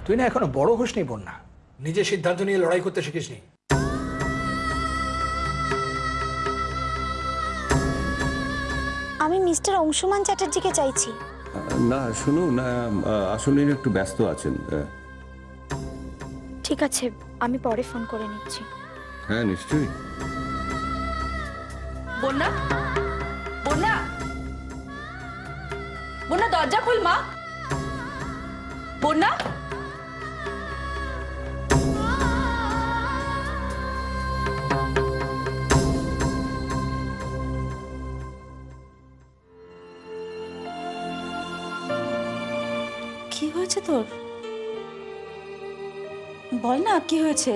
তুই না এখনো বড় হোসনি বন্যা, নিজের সিদ্ধান্ত নিয়ে লড়াই করতে শিখিসনি। আমি মিস্টার অংশুমান চ্যাটার্জিকে চাইছি। না শুনুন, আসলে একটু ব্যস্ত আছেন। ঠিক আছে, আমি পরে ফোন করে নিচ্ছি। হ্যাঁ নিশ্চয়ই। বন্যা, বন্যা, বন্যা দরজা খোল মা। বন্যা, কি হয়েছে তোর? বল না কি হয়েছে?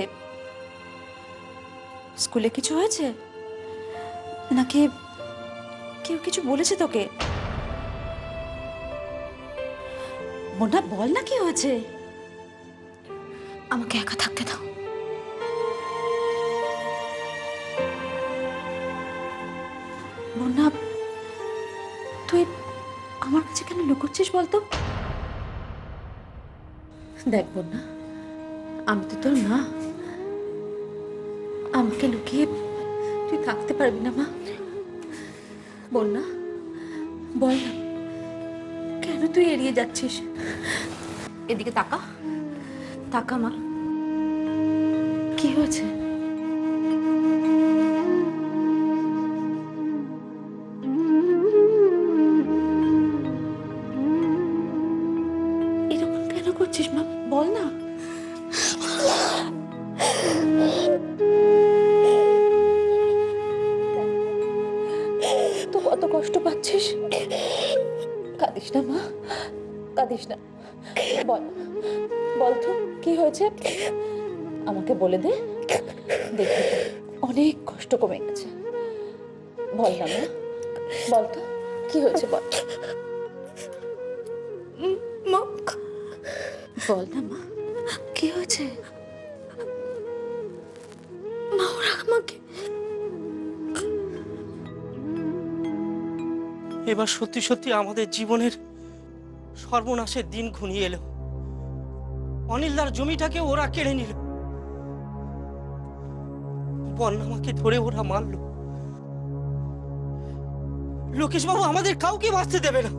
স্কুলে কিছু হয়েছে নাকি কেউ কিছু বলেছে তোকে? বন্যা বল না কি হয়েছে? আমাকে একা থাকতে দাও। বন্যা তুই আমার কাছে কেন লুকোচ্ছিস বলতো? দেখ বন্যা, আমি তো তোর মা, আমাকে লুকিয়ে তুই থাকতে পারবি না মা। বন্যা বল না, কেন তুই এড়িয়ে যাচ্ছিস? এদিকে তাকা, তাকা মা, কি হয়েছে? এরকম কেন করছিস মা? বল না। তো কত কষ্ট পাচ্ছিস, কাঁদিস না মা, কাঁদিস না। বল, বল তো কি হয়েছে, আমাকে বলে দে, দেখবি অনেক কষ্ট কমে গেছে। বল না মা, বল তো কি হয়েছে, বল মা, বল না মা, কি হয়েছে? মা ওরা আমাকে এবার সত্যি সত্যি আমাদের জীবনের সর্বনাশের দিন ঘনিয়ে এলো। অনিলদার জমিটাকে ওরা কেড়ে নিল, বন্যামাকে ধরে ওরা মারলো। লোকেশবাবু আমাদের কাউকে বাঁচতে দেবে না।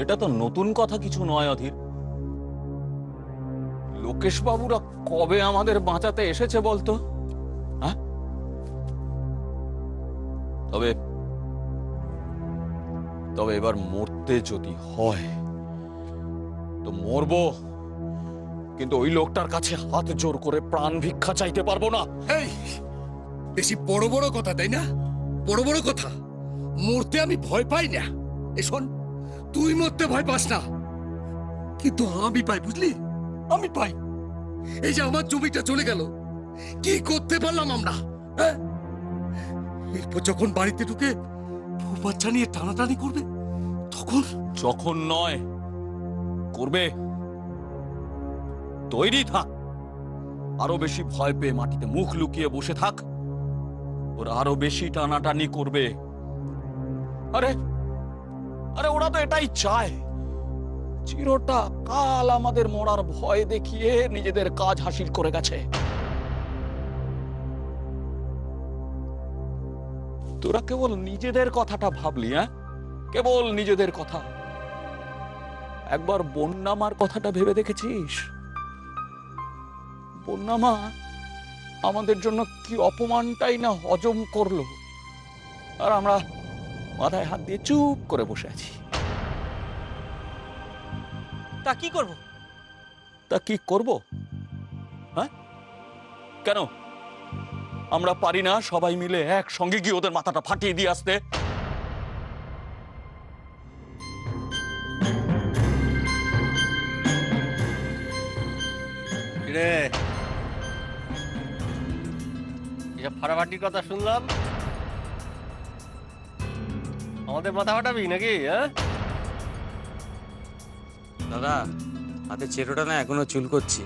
এটা তো নতুন কথা কিছু নয় অধীর। লোকেশ বাবুরা কবে আমাদের বাঁচাতে এসেছে বলতো? হ্যাঁ, তবে তবে এবার মরতে যদি হয় তো মরবো, কিন্তু ওই লোকটার কাছে হাত জোর করে প্রাণ ভিক্ষা চাইতে পারবো না। এই বেশি বড় বড় কথা, তাই না? বড় বড় কথা। মরতে আমি ভয় পাই না। এই শোন, তুই মরতে ভয় পাস না, কিন্তু আমি পাই, বুঝলি? আমি পাই। এই যে আমার জমিটা চলে গেল, কি করতে পারলাম আমরা? হ্যাঁ, এরপর যখন বাড়িতে ঢুকে বউ বাচ্চা নিয়ে টানাটানি করবে, তখন যখন নয়, করবে। তৈরি থাক। আরো বেশি ভয় পেয়ে মাটিতে মুখ লুকিয়ে বসে থাক, ওরা আরো বেশি টানাটানি করবে। আরে আরে ওরা তো এটাই চায়, চিরটা কাল আমাদের মরার ভয় দেখিয়ে নিজেদের কাজ হাসিল করে গেছে। তোরা কেবল নিজেদের কথাটা ভাবলি, হ্যাঁ, কেবল নিজেদের কথা। একবার বন্যামার কথাটা ভেবে দেখেছিস? বন্যামা আমাদের জন্য কি অপমানটাই না হজম করলো, আর আমরা মাথায় হাত দিয়ে চুপ করে বসে আছি। তা কি করব? তা কি করব? হ্যাঁ, কেন আমরা পারি না সবাই মিলে একসঙ্গে গিয়ে ওদের মাথাটা ফাটিয়ে দিয়ে আসতে? রে এসব ফাটাফাটির কথা শুনলাম, আমাদের মাথা ফাটাবি নাকি? হ্যাঁ দাদা, হাতে চেটোটা না এখনো চুল করছি,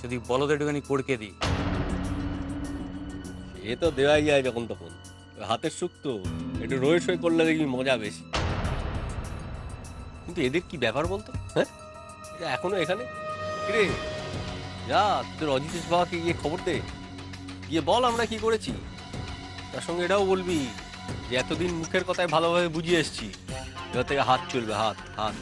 যদি বলদ একটুখানি কড়কে দিই। এ তো দেওয়াই যায় যখন তখন, হাতের সুখ তো একটু রয়ে সই করলে দেখবি মজা বেশি। কিন্তু এদের কি ব্যাপার বলতো, হ্যাঁ? এরা এখনো এখানে। কিরে যা, তোদের অজিতেশ বাবাকে গিয়ে খবর দে, গিয়ে বল আমরা কি করেছি। তার সঙ্গে এটাও বলবি যে এতদিন মুখের কথায় ভালোভাবে বুঝিয়ে এসছি, এবার থেকে হাত চলবে, হাত হাত।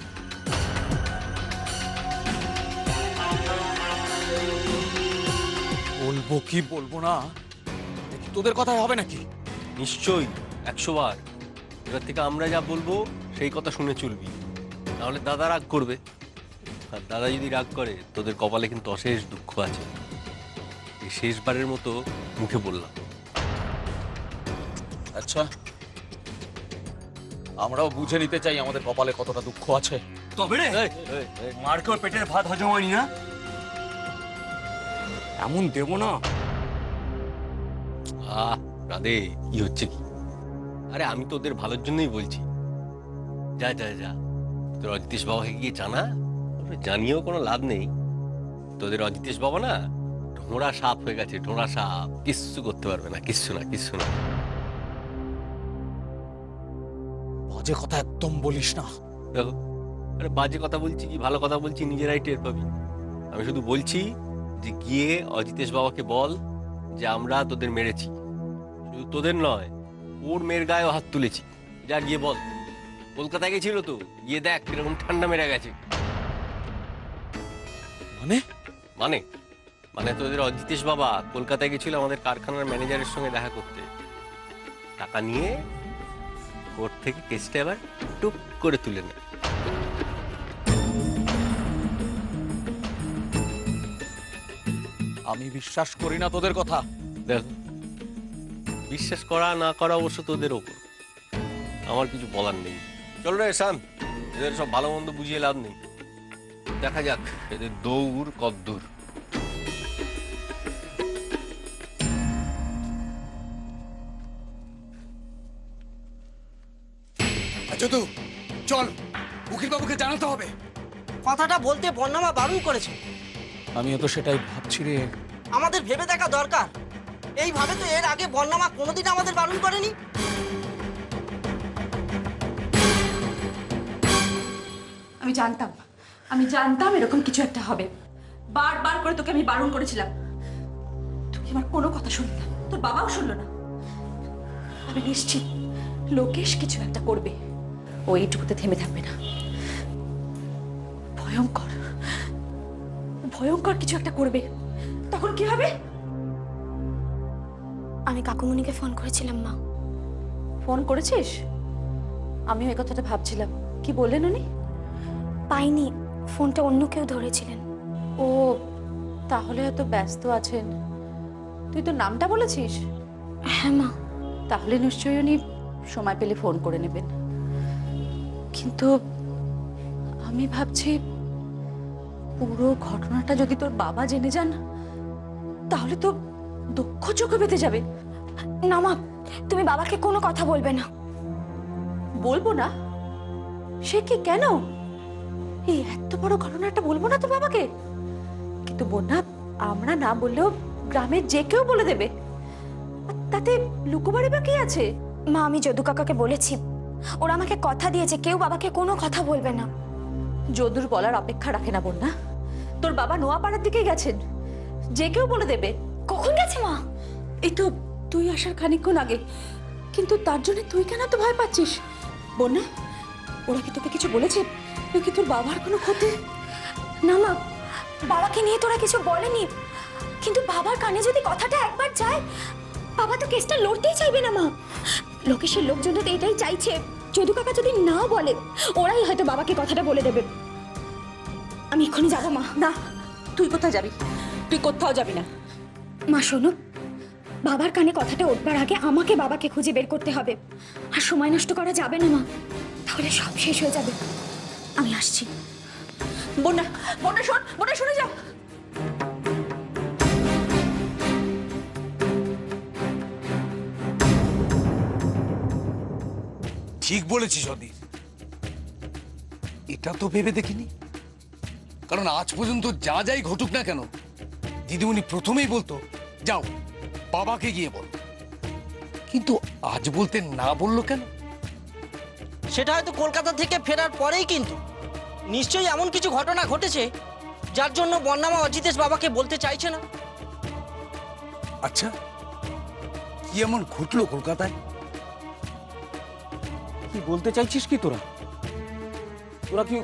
বলবো কি বলবো না, দেখি তোদের কথাই হবে নাকি? নিশ্চয়ই, 100 বার। এবার থেকে আমরা যা বলবো সেই কথা শুনে চলবি, নাহলে দাদা রাগ করবে। আর দাদা যদি রাগ করে তোদের কপালে কিন্তু অশেষ দুঃখ আছে। এই শেষবারের মতো মুখে বললাম। আচ্ছা, আমরাও বুঝে নিতে চাই আমাদের কপালে কতটা দুঃখ আছে। তবে রে মার্কের পেটের ভাত হজম হয়নি না, এমন দেব না। রাধে, কি হচ্ছে কি? আরে আমি তো ওদের ভালোর জন্যই বলছি। যা যা যা, তোর অজিতেশ বাবাকে গিয়ে জানা। জানিয়েও কোনো লাভ নেই, তোদের অজিতেশ বাবা না ঢোঁড়া সাপ হয়ে গেছে, ঢোঁড়া সাপ। কিচ্ছু করতে পারবে না, কিচ্ছু না, কিচ্ছু না। বাজে কথা একদম বলিস না। দেখো, আরে বাজে কথা বলছি কি ভালো কথা বলছি নিজেরাই টের পাবি। আমি শুধু বলছি যে গিয়ে অজিতেশ বাবাকে বল যে আমরা তোদের মেরেছি, শুধু তোদের নয়, ওর মেয়ের গায়েও হাত তুলেছি। যা গিয়ে বল। কলকাতায় গেছিল তো, গিয়ে দেখ কিরকম ঠান্ডা মেরে গেছে। মানে মানে মানে তোদের অজিতেশ বাবা কলকাতায় গেছিল আমাদের কারখানার ম্যানেজারের সঙ্গে দেখা করতে, টাকা নিয়ে কোর্ট থেকে কেসটা এবার টুক করে তুলে নেয়। আমি বিশ্বাস করি না তোদের কথা। দেখো, বিশ্বাস করা না করা অবশ্য তোদের ওপর, আমার কিছু বলার নেই। চল রে শান্ত, এদের সব ভালো মন্দ বুঝিয়ে লাভ নেই। দেখা যাক এদের দৌড় কদ্দূর। যদু চল, উকিল বাবুকে জানাতে হবে। কথাটা বলতে বর্ণামা বারণ করেছে। আমিও তো সেটাই ভাবছি রে। আমাদের ভেবে দেখা দরকার। এইভাবে তো এর আগে বর্ণামা কোনোদিন আমাদের বারণ করেনি। আমি জানতাম এরকম কিছু একটা হবে। বারবার করে তোকে আমি বারণ করেছিলাম, তুই আমার কোনো কথা শুনলি না, তোর বাবাও শুনলো না। আমি নিশ্চিত লোকেশ কিছু একটা করবে, ও এইটুকুতে থেমে থাকবে না। ভয়ঙ্কর ভয়ঙ্কর কিছু একটা করবে, তখন কি হবে? আমি কাকুমণিকে ফোন করেছিলাম মা। ফোন করেছিস? আমিও এই কথাটা ভাবছিলাম, কি বললেন উনি? পাইনি, ফোনটা অন্য কেউ ধরেছিলেন। ও তাহলে হয়তো ব্যস্ত আছেন। তুই তো নামটা বলেছিস? হ্যাঁ মা। তাহলে নিশ্চয়ই উনি সময় পেলে ফোন করে নেবেন। কিন্তু আমি ভাবছি পুরো ঘটনাটা যদি তোর বাবা জেনে যান, তাহলে তো দুঃখ চোখে পেতে যাবে। না মা, তুমি বাবাকে কোনো কথা বলবে না। বলবো না? সে কি, কেন? এই এত বড় ঘটনাটা বলবো না তো বাবাকে? কিন্তু বোনা, আমরা না বললেও গ্রামের যে কেউ বলে দেবে, আর তাতে লুকোবাড়ি বা কি আছে? মা, আমি যদু কাকাকে বলেছি, ওরা আমাকে কথা দিয়েছে কেউ বাবাকে কোনো কথা বলবে না। যদুর বলার অপেক্ষা রাখে না বোনা, তোর বাবা নোয়াপাড়ার দিকে গেছেন, যে কেউ বলে দেবে। কখন গেছে মা? এই তো তুই আসার খানিকক্ষণ আগে। কিন্তু তার জন্য তুই কেন তো ভয় পাচ্ছিস বোনা? ওরা কি তোকে কিছু বলেছে নাকি তোর বাবার কোনো ক্ষতি? না মা, বাবাকে নিয়ে তোরা কিছু বলেনি, কিন্তু বাবার কানে যদি কথাটা একবার যায়, বাবা তো কেসটা লড়তেই চাইবে না মা। লোকেশের লোকজন তো এটাই চাইছে, যদু কাকা যদি না বলে ওরাই হয়তো বাবাকে কথাটা বলে দেবে। আমি এক্ষুনি যাবো মা। না, তুই কোথায় যাবি? তুই কোথাও যাবি না। মা শোনো, বাবার কানে কথাটা উঠবার আগে আমাকে বাবাকে খুঁজে বের করতে হবে, আর সময় নষ্ট করা যাবে না মা, তাহলে সব শেষ হয়ে যাবে। আমি আসছি। বোনা, বোনা শোন, বোনা শুনে যা। ঠিক বলেছিস অদি, এটা তো ভেবে দেখিনি। কারণ আজ পর্যন্ত যা যাই ঘটুক না কেন, দিদিমণি প্রথমেই বলতো যাও বাবাকে গিয়ে বল। কিন্তু আজ বলতে না বললো কেন? সেটা হয়তো কলকাতা থেকে ফেরার পরেই কিন্তু নিশ্চয়ই এমন কিছু ঘটনা ঘটেছে যার জন্য বন্যামা অজিতেশ বাবাকে বলতে চাইছে না। আচ্ছা, কি এমন ঘটলো কলকাতায়? কি বলতে চাইছিস কি তোরা? তোরা কি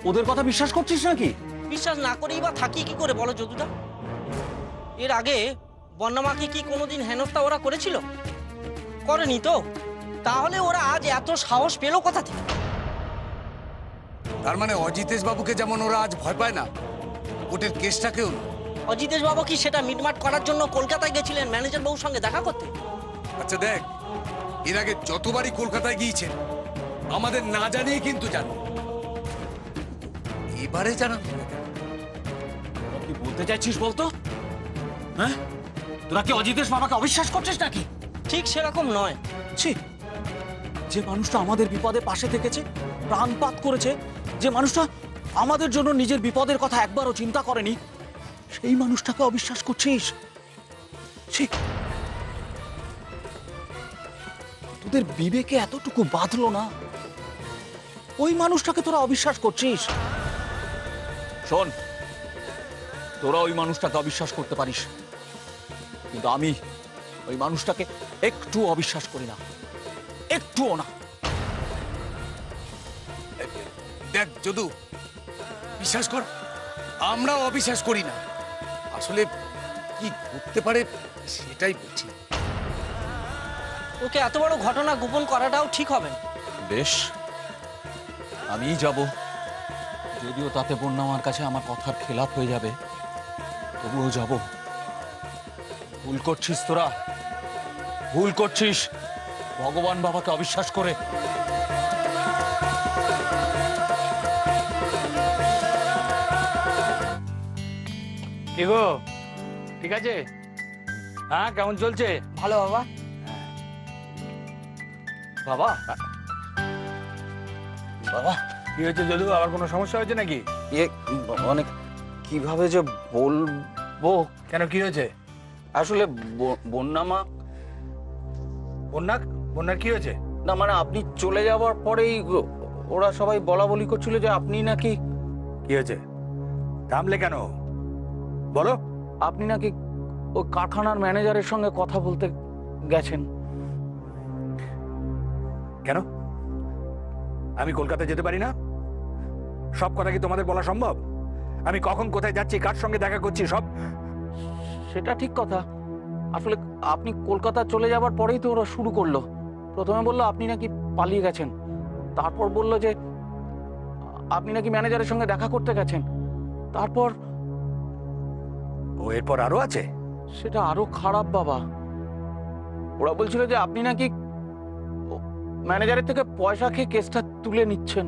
ওদের কথা বিশ্বাস করছিস নাকি? বিশ্বাস না করেই বা থাকি কি করে বলো যদুদা? এর আগে বন্যামাকে কি কোনোদিন হেনস্থা ওরা করেছিল? করেনি তো। তাহলে ওরা আজ এত সাহস পেল কোথা থেকে? তার মানে অজিতেশ বাবুকে যেমন ওরা আজ ভয় পায় না, কোর্টের কেসটাকেও না। অজিতেশ বাবু কি সেটা মিটমাট করার জন্য কলকাতায় গেছিলেন ম্যানেজার বাবুর সঙ্গে দেখা করতে? আচ্ছা দেখ, এর আগে যতবারই কলকাতায় গিয়েছেন আমাদের না জানিয়ে কিন্তু জানো, এবারে জানান তোরা কি বলতে চাইছিস বলতো? হ্যাঁ, তোরা কি অজিতেশ বাবাকে অবিশ্বাস করছিস নাকি? ঠিক সেরকম নয়। ছি, যে মানুষটা আমাদের বিপদে পাশে থেকেছে, প্রাণপাত করেছে, যে মানুষটা আমাদের জন্য নিজের বিপদের কথা একবারও চিন্তা করেনি, সেই মানুষটাকে অবিশ্বাস করছিস? ছি, তোদের বিবেকে এতটুকু বাঁধলো না? ওই মানুষটাকে তোরা অবিশ্বাস করছিস? শোন, তোরা ওই মানুষটাকে অবিশ্বাস করতে পারিস, কিন্তু আমি ওই মানুষটাকে একটু অবিশ্বাস করি না, একটুও না। দেখ যদু, বিশ্বাস কর, আমরাও অবিশ্বাস করি না। আসলে কি ঘটতে পারে সেটাই বলছি। ওকে এত বড় ঘটনা গোপন করাটাও ঠিক হবে না। বেশ, আমিই যাব, যদিও তাতে বন্যামার কাছে আমার কথার খেলাপ হয়ে যাবে, তবুও যাব। ভুল করছিস তোরা, ভুল করছিস ভগবান বাবাকে অবিশ্বাস করে। কি গো, ঠিক আছে? হ্যাঁ, কেমন চলছে? ভালো বাবা। বাবা, বাবা, কি হয়েছে যদু? আবার কোনো সমস্যা হয়েছে নাকি? মানে কিভাবে যে বলবো। কেন, কি হয়েছে? আসলে বন্যামা, বন্যার কি হয়েছে? না মানে আপনি চলে যাওয়ার পরেই ওরা সবাই বলা বলি করছিল যে আপনি নাকি। কি হয়েছে? থামলে কেন, বলো। আপনি নাকি ওই কারখানার ম্যানেজারের সঙ্গে কথা বলতে গেছেন। কেন, আমি কলকাতায় যেতে পারি না? সব কথা কি তোমাদের বলা সম্ভব? আমি কখন কোথায় যাচ্ছি, কার সঙ্গে দেখা করছি, সব? সেটা ঠিক কথা। আসলে আপনি কলকাতা চলে যাবার পরেই তো ওরা শুরু করলো। প্রথমে বললো আপনি নাকি পালিয়ে গেছেন, তারপর বললো যে আপনি নাকি ম্যানেজারের সঙ্গে দেখা করতে গেছেন, তারপর ও এরপর আরো আছে? সেটা আরো খারাপ বাবা। ওরা বলছিল যে আপনি নাকি ম্যানেজারের থেকে পয়সা খেয়ে কেসটা তুলে নিচ্ছেন।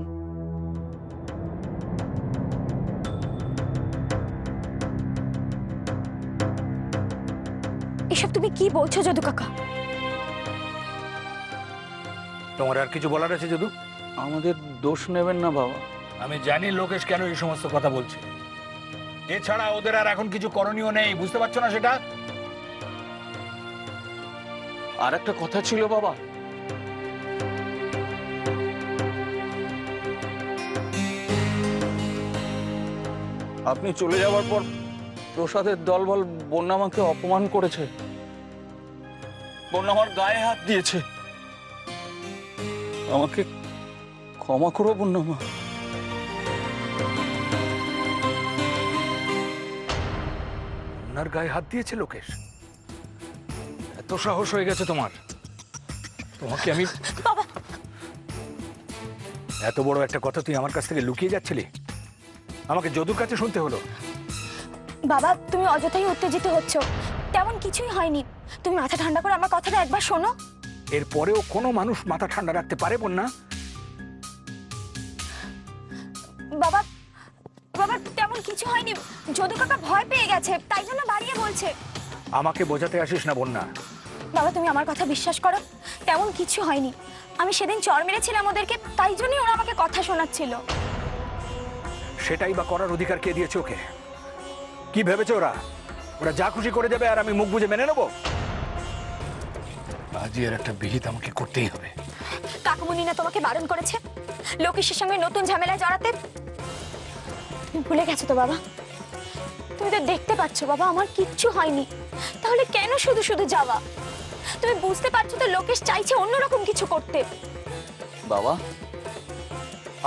এসব তুমি কি বলছো যদু কাকা? তোমার আর কিছু বলার আছে যদু? আমাদের দোষ নেবেন না বাবা। আমি জানি লোকেশ কেন এই সমস্ত কথা বলছে। এছাড়া ওদের আর এখন কিছু করণীয় নেই, বুঝতে পারছো না সেটা? আর একটা কথা ছিল বাবা, আপনি চলে যাওয়ার পর প্রসাদের দলবল বন্যামাকে অপমান করেছে, বন্যামার গায়ে হাত দিয়েছে। আমাকে ক্ষমা করো বন্যামা। ওনার গায়ে হাত দিয়েছে লোকেশ? এত সাহস হয়ে গেছে তোমার? তোমাকে আমি, বাবা, এত বড় একটা কথা তুই আমার কাছ থেকে লুকিয়ে যাচ্ছিলি? আমাকে যদুর কাছে শুনতে হলো। বাবা, তুমি অযথাই উত্তেজিত হচ্ছ। তেমন কিছুই হয়নি। তুমি মাথা ঠান্ডা করে আমার কথাটা একবার শোনো। এরপরেও কোনো মানুষ মাথা ঠান্ডা রাখতে পারে বন্যা? বাবা, বাবা, তেমন কিছু হয়নি। যদু কাকা ভয় পেয়ে গেছে, তাই জন্য বাড়িয়ে বলছে। আমাকে বোঝাতে আসিস না বন্যা। বাবা, তুমি আমার কথা বিশ্বাস করো, তেমন কিছু হয়নি। আমি সেদিন চড় মেরেছিলাম ওদেরকে, তাই জন্যই ওরা আমাকে কথা শোনাচ্ছিল। সেটাই বা করার অধিকার কে দিয়েছে ওকে? কি ভেবেছে ওরা? ওরা যা খুশি করে দেবে আর আমি মুখ বুজে মেনে নেবো? আজই এর একটা বিহিত আমাকে করতেই হবে। কাকুমনি না তোমাকে বারণ করেছে লোকেশের সঙ্গে নতুন ঝামেলায় জড়াতে? তুমি ভুলে গেছো তো বাবা? তুমি তো দেখতে পাচ্ছ বাবা আমার কিচ্ছু হয়নি, তাহলে কেন শুধু শুধু যাওয়া? তুমি বুঝতে পারছো তো লোকেশ চাইছে অন্যরকম কিছু করতে। বাবা,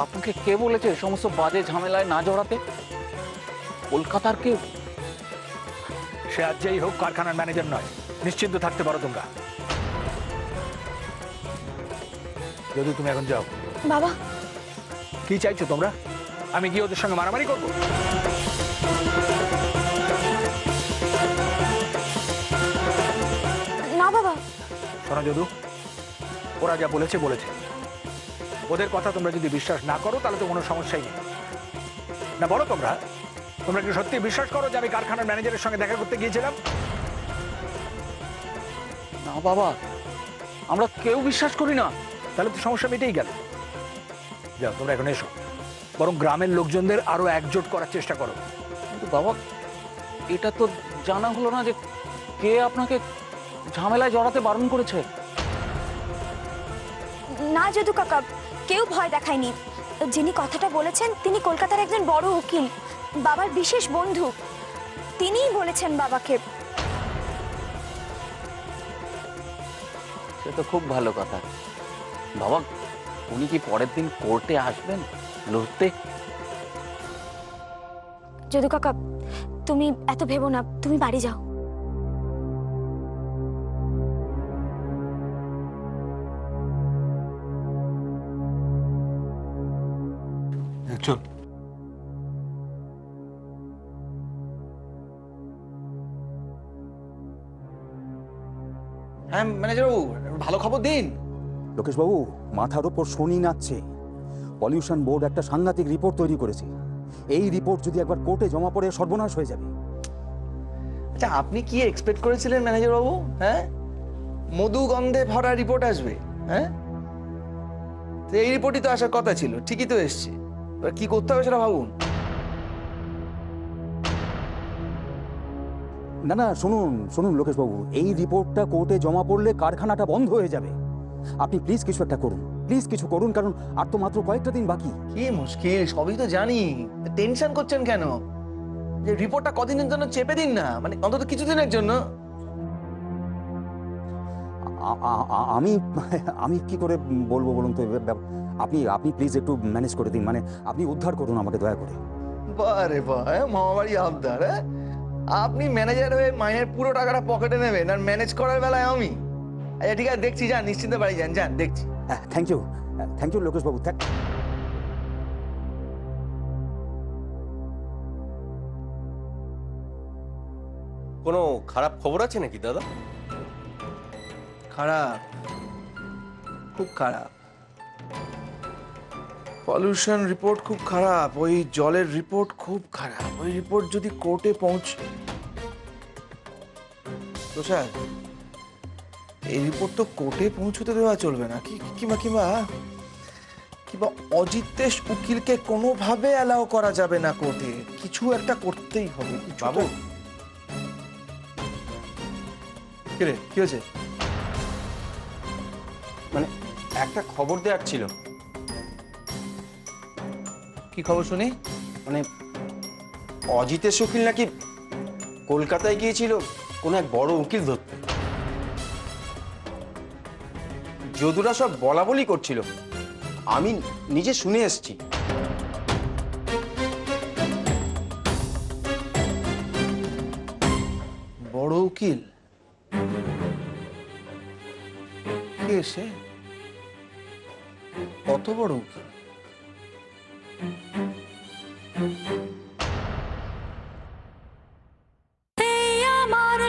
আপনাকে কে বলেছে এই সমস্ত বাজে ঝামেলায় না জড়াতে? কলকাতার কেউ? সে আজ যেই হোক কারখানার ম্যানেজার নয়, নিশ্চিন্ত থাকতে পারো তোমরা। যদি তুমি এখন যাও। বাবা, কি চাইছো তোমরা? আমি গিয়ে ওদের সঙ্গে মারামারি করবো? না বাবা। শোনো যদু, ওরা যা বলেছে বলেছে। ওদের কথা তোমরা যদি বিশ্বাস না করো তাহলে তো কোনো সমস্যাই নেই। না বলো তোমরা, তোমরা কি সত্যি বিশ্বাস করো যে আমি কারখানার ম্যানেজারের সঙ্গে দেখা করতে গিয়েছিলাম? না বাবা, আমরা কেউ বিশ্বাস করি না। তাহলে তো সমস্যা মিটেই গেল। যাও তোমরা এখন এসো, বরং গ্রামের লোকজনদের আরো একজোট করার চেষ্টা করো। কিন্তু বাবা, এটা তো জানা হলো না যে কে আপনাকে ঝামেলায় জড়াতে বারণ করেছে। না যদু কাকা, কেউ ভয় দেখায়নি। যিনি কথাটা বলেছেন তিনি কলকাতার একজন বড় উকিল, বাবার বিশেষ বন্ধু। তিনিই বলেছেন বাবাকে। সে তো খুব ভালো কথা। বাবা, উনি কি পরের দিন কোর্টে আসবেন লড়তে? যদু কাকা, তুমি এত ভেবো না, তুমি বাড়ি যাও। চল। হ্যাঁ ম্যানেজার বাবু, ভালো খবর দিন। লোকেশবাবু, মাথার ওপর শনি নাচছে। পলিউশন বোর্ড একটা সাংঘাতিক রিপোর্ট তৈরি করেছে। এই রিপোর্ট যদি একবার কোর্টে জমা পড়ে সর্বনাশ হয়ে যাবে। আচ্ছা, আপনি কি এক্সপেক্ট করেছিলেন ম্যানেজার বাবু? হ্যাঁ, মধু গন্ধে ভরা রিপোর্ট আসবে? হ্যাঁ, তো এই রিপোর্টই তো আসার কথা ছিল, ঠিকই তো এসছে। এবার কি করতে হবে সেটা ভাবুন। না না, শুনুন শুনুন লোকেশবাবু, এই রিপোর্টটা কোর্টে জমা পড়লে কারখানাটা বন্ধ হয়ে যাবে। আপনি প্লিজ কিছু একটা করুন, প্লিজ কিছু করুন, কারণ আর তো মাত্র কয়েকটা দিন বাকি। কি মুশকিল, সবই তো জানি, টেনশন করছেন কেন? যে রিপোর্টটা কদিনের জন্য চেপে দিন না, মানে অন্তত কিছুদিনের জন্য। আমি আমি কি করে বলবো বলুন তো? আপনি আপনি প্লিজ একটু ম্যানেজ করে দিন, মানে আপনি উদ্ধার করুন আমাকে দয়া করে। বারে বাহ, মামাবাড়ি আবদার। হ্যাঁ, আপনি ম্যানেজার হয়ে মাইনের পুরো টাকাটা পকেটে নেবেন, আর ম্যানেজ করার বেলায় আমি। আচ্ছা ঠিক আছে, দেখছি, যান নিশ্চিন্তে বাড়ি যান, যান দেখছি। থ্যাংক ইউ লোকেশবাবু। কোনো খারাপ খবর আছে নাকি দাদা? খারাপ, খুব খারাপ। পলিউশন রিপোর্ট খুব খারাপ, ওই জলের রিপোর্ট খুব খারাপ। ওই রিপোর্ট যদি কোর্টে পৌঁছে, তো স্যার এই রিপোর্ট তো কোর্টে পৌঁছতে দেওয়া চলবে না। কিংবা কিংবা কিংবা অজিতেশ উকিলকে কোনোভাবে অ্যালাউ করা যাবে না কোর্টে। কিছু একটা করতেই হবে। বাবু, কি রে, কি হয়েছে? মানে একটা খবর দেওয়ার ছিল। কি খবর শুনি? মানে অজিতেশ উকিল নাকি কলকাতায় গিয়েছিল কোনো এক বড় উকিল ধরতে। যদুরা সব বলা বলি করছিল, আমি নিজে শুনে এসেছি। বড় উকিল? কে সে? কত বড় উকিল? আমার